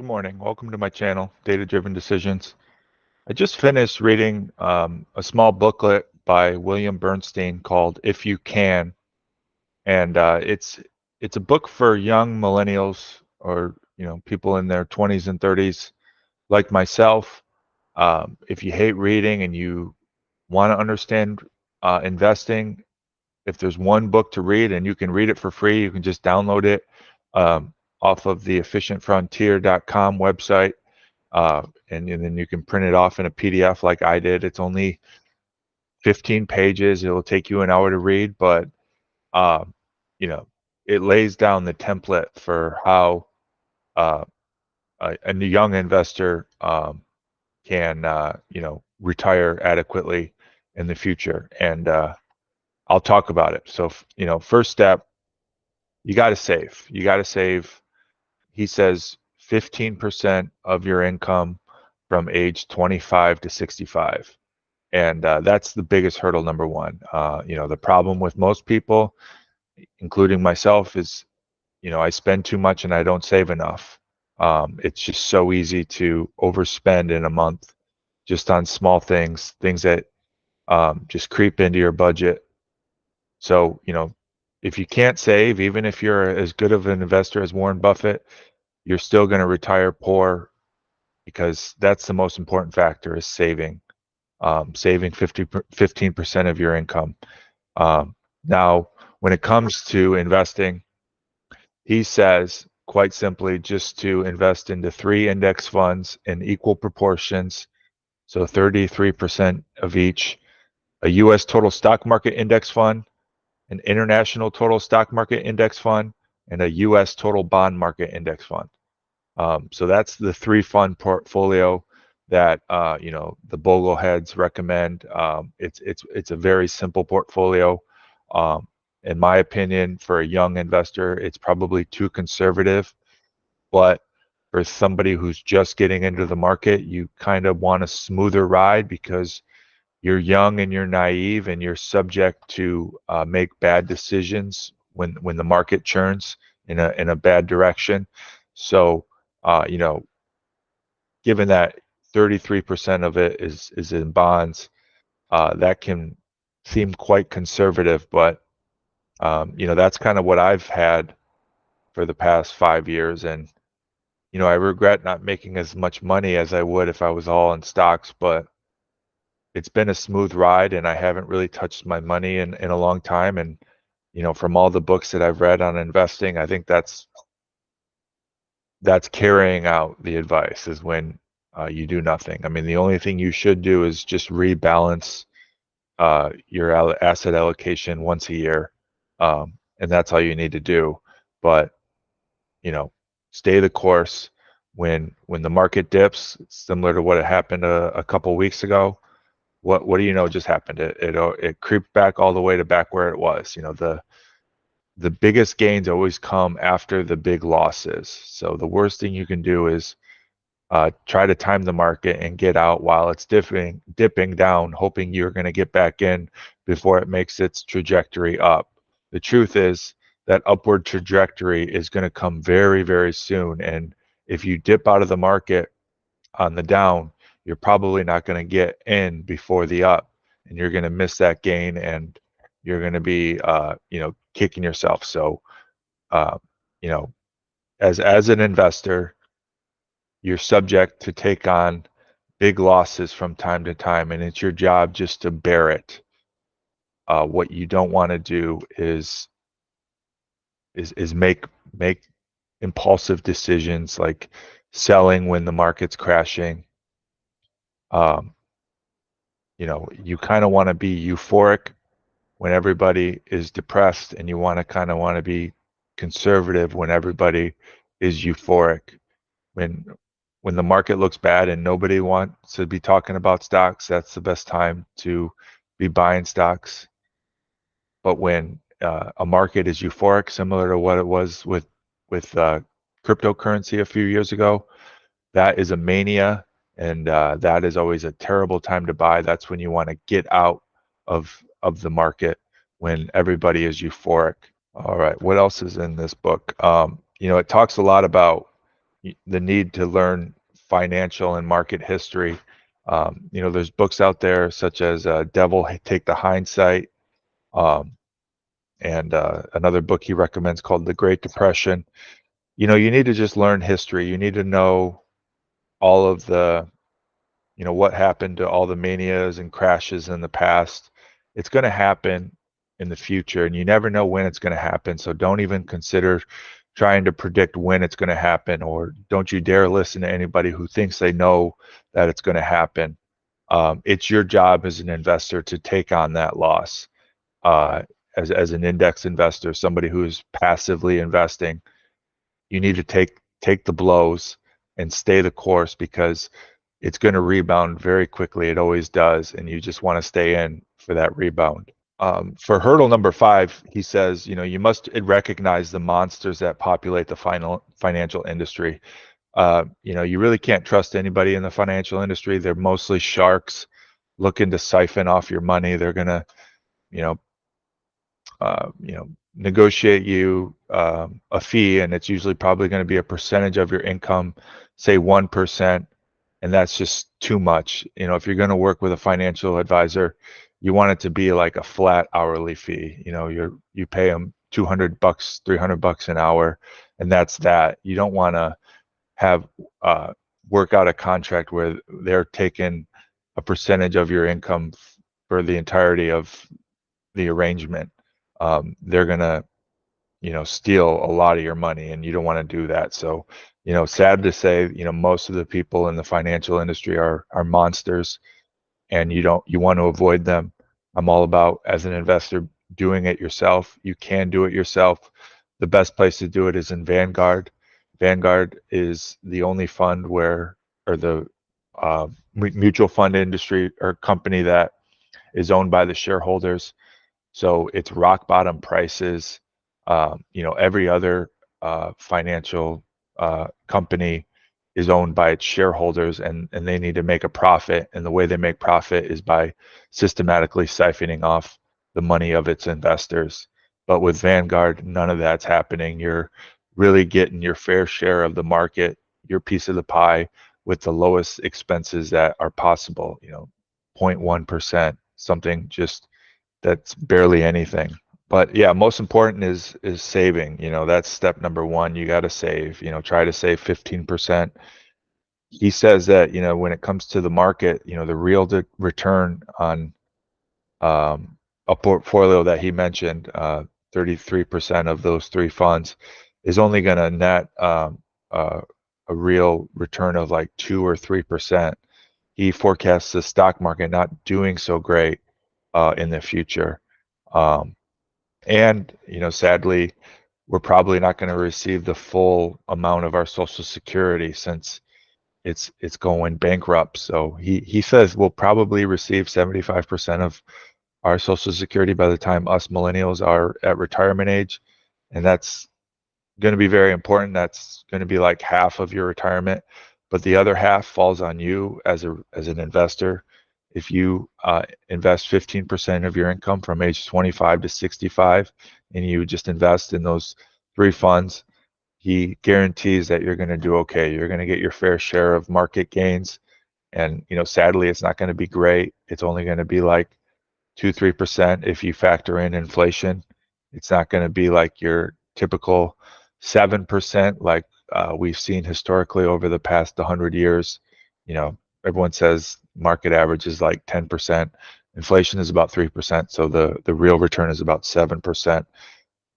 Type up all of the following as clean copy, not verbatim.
Good morning. Welcome to my channel, Data Driven Decisions. I just finished reading a small booklet by William Bernstein called "If You Can," and it's a book for young millennials or people in their 20s and 30s like myself. If you hate reading and you want to understand investing, if there's one book to read and you can read it for free, you can just download it um, off of the efficientfrontier.com website. And then you can print it off in a PDF like I did. It's only 15 pages. It'll take you an hour to read, but um, you know, it lays down the template for how uh, a young investor can, retire adequately in the future. And I'll talk about it. So, first step, you got to save. You got to save. He says 15% of your income from age 25 to 65. And that's the biggest hurdle, number one. The problem with most people, including myself, is, I spend too much and I don't save enough. It's just so easy to overspend in a month just on small things that just creep into your budget. So, if you can't save, even if you're as good of an investor as Warren Buffett, you're still going to retire poor because that's the most important factor is saving. Saving 15% of your income. Now, when it comes to investing, he says quite simply just to invest into 3 index funds in equal proportions, so 33% of each, a U.S. total stock market index fund, an international total stock market index fund, and a U.S. total bond market index fund. So that's the 3 fund portfolio that the Bogleheads recommend. It's a very simple portfolio. Um, in my opinion, for a young investor, it's probably too conservative. But for somebody who's just getting into the market, you kind of want a smoother ride because you're young and you're naive and you're subject to make bad decisions when the market churns in a bad direction. So given that 33% of it is in bonds, that can seem quite conservative, but that's kind of what I've had for the past 5 years, and I regret not making as much money as I would if I was all in stocks, but it's been a smooth ride, and I haven't really touched my money in a long time, and from all the books that I've read on investing, I think that's carrying out the advice is when you do nothing. I mean, the only thing you should do is just rebalance your asset allocation once a year, and that's all you need to do. But you know, stay the course. When the market dips, similar to what happened a couple weeks ago, what do you know just happened? It creeped back all the way to back where it was. The biggest gains always come after the big losses. So the worst thing you can do is try to time the market and get out while it's dipping down, hoping you're going to get back in before it makes its trajectory up. The truth is that upward trajectory is going to come very, very soon. And if you dip out of the market on the down, you're probably not going to get in before the up, and you're going to miss that gain, and you're going to be, kicking yourself. So, uh, you know, as an investor, you're subject to take on big losses from time to time, and it's your job just to bear it. What you don't want to do is make impulsive decisions like selling when the market's crashing. Um, you kind of want to be euphoric when everybody is depressed, and you want to be conservative when everybody is euphoric. When when the market looks bad and nobody wants to be talking about stocks, that's the best time to be buying stocks. But when a market is euphoric, similar to what it was with cryptocurrency a few years ago, that is a mania, and that is always a terrible time to buy. That's when you want to get out of the market when everybody is euphoric. All right, what else is in this book? It talks a lot about the need to learn financial and market history. There's books out there such as Devil Take the Hindsight, um, and another book he recommends called The Great Depression. You need to just learn history. You need to know all of the, what happened to all the manias and crashes in the past. It's going to happen in the future, and you never know when it's going to happen. So don't even consider trying to predict when it's going to happen, or don't you dare listen to anybody who thinks they know that it's going to happen. It's your job as an investor to take on that loss. As an index investor, somebody who is passively investing, you need to take the blows and stay the course, because it's going to rebound very quickly. It always does, and you just want to stay in for that rebound. For hurdle number 5, he says, you must recognize the monsters that populate the financial industry. You really can't trust anybody in the financial industry. They're mostly sharks looking to siphon off your money. They're gonna, you know, negotiate you a fee, and it's usually probably going to be a percentage of your income, say 1%, and that's just too much. If you're going to work with a financial advisor, you want it to be like a flat hourly fee. You pay them $200, $300 an hour, and that's that. You don't want to have work out a contract where they're taking a percentage of your income for the entirety of the arrangement. They're gonna, steal a lot of your money, and you don't want to do that. So, sad to say, most of the people in the financial industry are monsters, and you want to avoid them. I'm all about, as an investor, doing it yourself. You can do it yourself. The best place to do it is in Vanguard. Vanguard is the only fund or the mutual fund industry or company that is owned by the shareholders. So it's rock bottom prices. Every other financial company is owned by its shareholders, and they need to make a profit. And the way they make profit is by systematically siphoning off the money of its investors. But with Vanguard, none of that's happening. You're really getting your fair share of the market, your piece of the pie, with the lowest expenses that are possible. 0.1%, something just that's barely anything. But yeah, most important is saving. That's step number 1. You got to save. Try to save 15%. He says that, when it comes to the market, the real return on a portfolio that he mentioned, 33% of those 3 funds, is only going to net a real return of like 2 or 3%. He forecasts the stock market not doing so great in the future. And sadly, we're probably not going to receive the full amount of our Social Security, since it's going bankrupt. So he says we'll probably receive 75% of our Social Security by the time us millennials are at retirement age, and that's going to be very important. That's going to be like half of your retirement, but the other half falls on you as an investor. If you invest 15% of your income from age 25 to 65, and you just invest in those 3 funds, he guarantees that you're going to do okay. You're going to get your fair share of market gains, and sadly, it's not going to be great. It's only going to be like 2-3% if you factor in inflation. It's not going to be like your typical 7% like we've seen historically over the past 100 years. Everyone says market average is like 10%. Inflation is about 3%, so the real return is about 7%.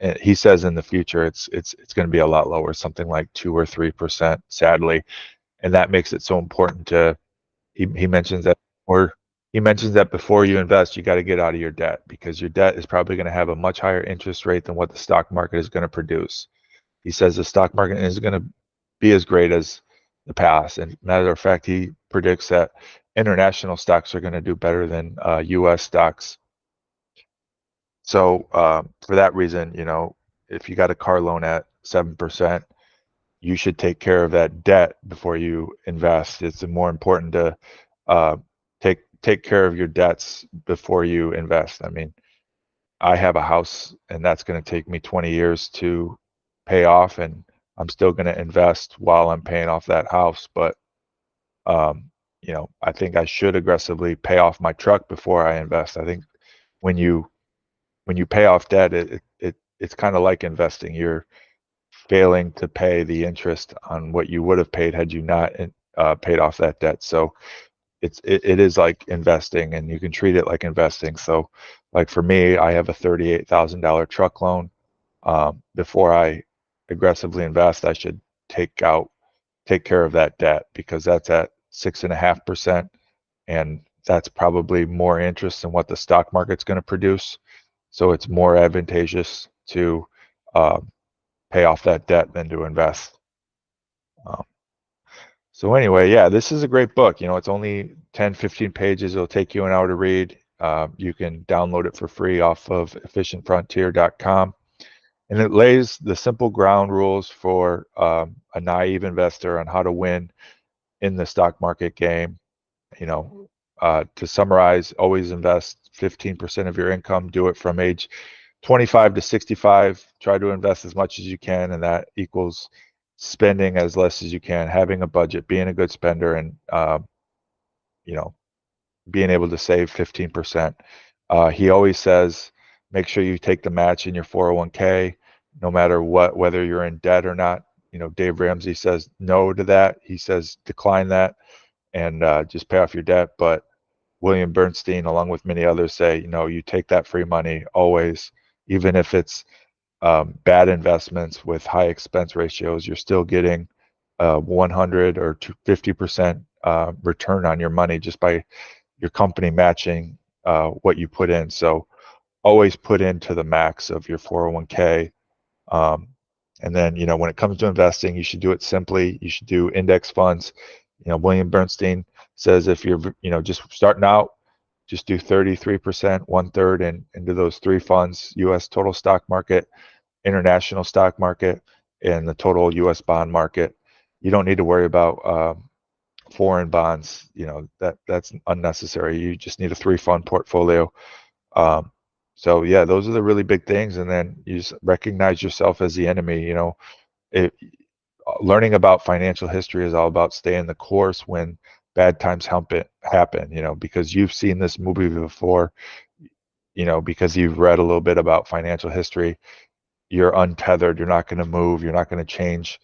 And he says in the future it's going to be a lot lower, something like 2 or 3%, sadly. And that makes it so important to he mentions that or he mentions that before you invest, you got to get out of your debt, because your debt is probably going to have a much higher interest rate than what the stock market is going to produce. He says the stock market isn't going to be as great as the past. And matter of fact, he predicts that international stocks are going to do better than U.S. stocks. So for that reason, if you got a car loan at 7%, you should take care of that debt before you invest. It's more important to uh, take care of your debts before you invest. I mean, I have a house, and that's going to take me 20 years to pay off, and I'm still going to invest while I'm paying off that house. But um, I think I should aggressively pay off my truck before I invest. I think when you pay off debt, it's kind of like investing. You're failing to pay the interest on what you would have paid had you not paid off that debt. So it is like investing, and you can treat it like investing. So, like for me, I have a $38,000 truck loan. Before I aggressively invest, I should take care of that debt, because that's at 6.5%, and that's probably more interest than what the stock market's going to produce. So it's more advantageous to uh, pay off that debt than to invest. Um, so anyway, yeah, this is a great book. It's only 10, 15 pages. It'll take you an hour to read. You can download it for free off of efficientfrontier.com. And it lays the simple ground rules for a naive investor on how to win in the stock market game. To summarize, always invest 15% of your income. Do it from age 25 to 65. Try to invest as much as you can, and that equals spending as less as you can, having a budget, being a good spender, and you know, being able to save 15%. He always says, make sure you take the match in your 401k, no matter whether you're in debt or not. Dave Ramsey says no to that. He says decline that and just pay off your debt. But William Bernstein, along with many others, say, you take that free money always, even if it's bad investments with high expense ratios, you're still getting 100 or 50% return on your money just by your company matching what you put in. So always put into the max of your 401k. Um, and then, when it comes to investing, you should do it simply. You should do index funds. William Bernstein says if you're, just starting out, just do 33%, 1/3 into those three funds: U.S. total stock market, international stock market, and the total U.S. bond market. You don't need to worry about foreign bonds. That's unnecessary. You just need a three-fund portfolio. Um, so yeah, those are the really big things. And then you just recognize yourself as the enemy. It, Learning about financial history is all about staying the course when bad times happen. Because you've seen this movie before. Because you've read a little bit about financial history. You're untethered. You're not going to move. You're not going to change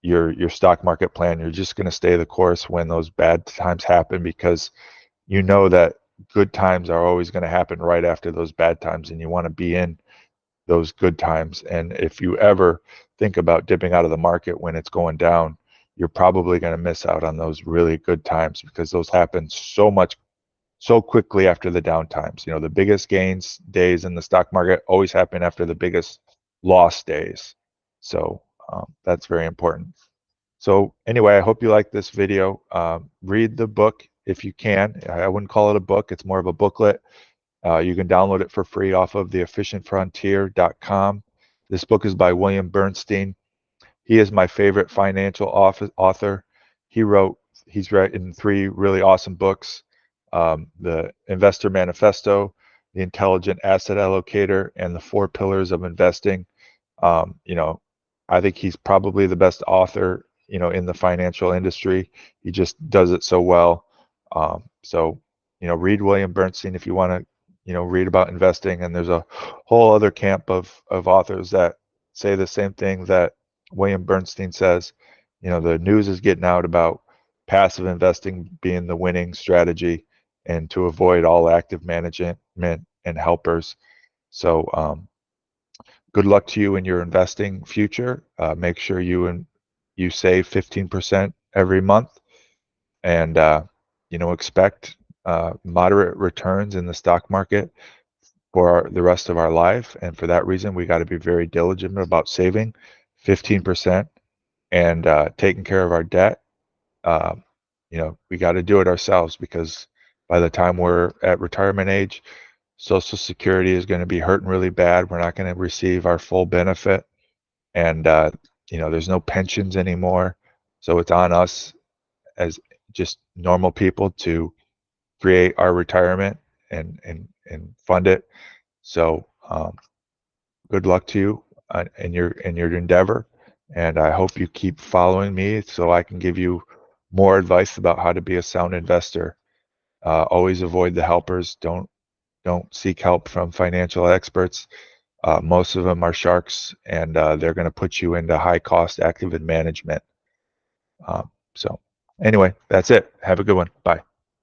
your stock market plan. You're just going to stay the course when those bad times happen, because that good times are always going to happen right after those bad times, and you want to be in those good times. And if you ever think about dipping out of the market when it's going down, you're probably going to miss out on those really good times, because those happen so quickly after the down times. The biggest gains days in the stock market always happen after the biggest loss days. So that's very important. So anyway, I hope you like this video. Read the book if you can. I wouldn't call it a book. It's more of a booklet. You can download it for free off of theefficientfrontier.com. This book is by William Bernstein. He is my favorite financial author. He's written three really awesome books: The Investor Manifesto, The Intelligent Asset Allocator, and The Four Pillars of Investing. Um, you know, I think he's probably the best author, in the financial industry. He just does it so well. Read William Bernstein if you want to, read about investing. And there's a whole other camp of authors that say the same thing that William Bernstein says. The news is getting out about passive investing being the winning strategy, and to avoid all active management and helpers. So, good luck to you in your investing future. Make sure you save 15% every month, and expect moderate returns in the stock market for the rest of our life. And for that reason, we got to be very diligent about saving 15% and taking care of our debt. Uh, we got to do it ourselves, because by the time we're at retirement age, Social Security is going to be hurting really bad. We're not going to receive our full benefit, and there's no pensions anymore. So it's on us as just normal people to create our retirement and fund it. So good luck to you in your endeavor, And I hope you keep following me so I can give you more advice about how to be a sound investor. Always avoid the helpers. Don't seek help from financial experts. Most of them are sharks, and they're going to put you into high cost active management. So anyway, that's it. Have a good one. Bye.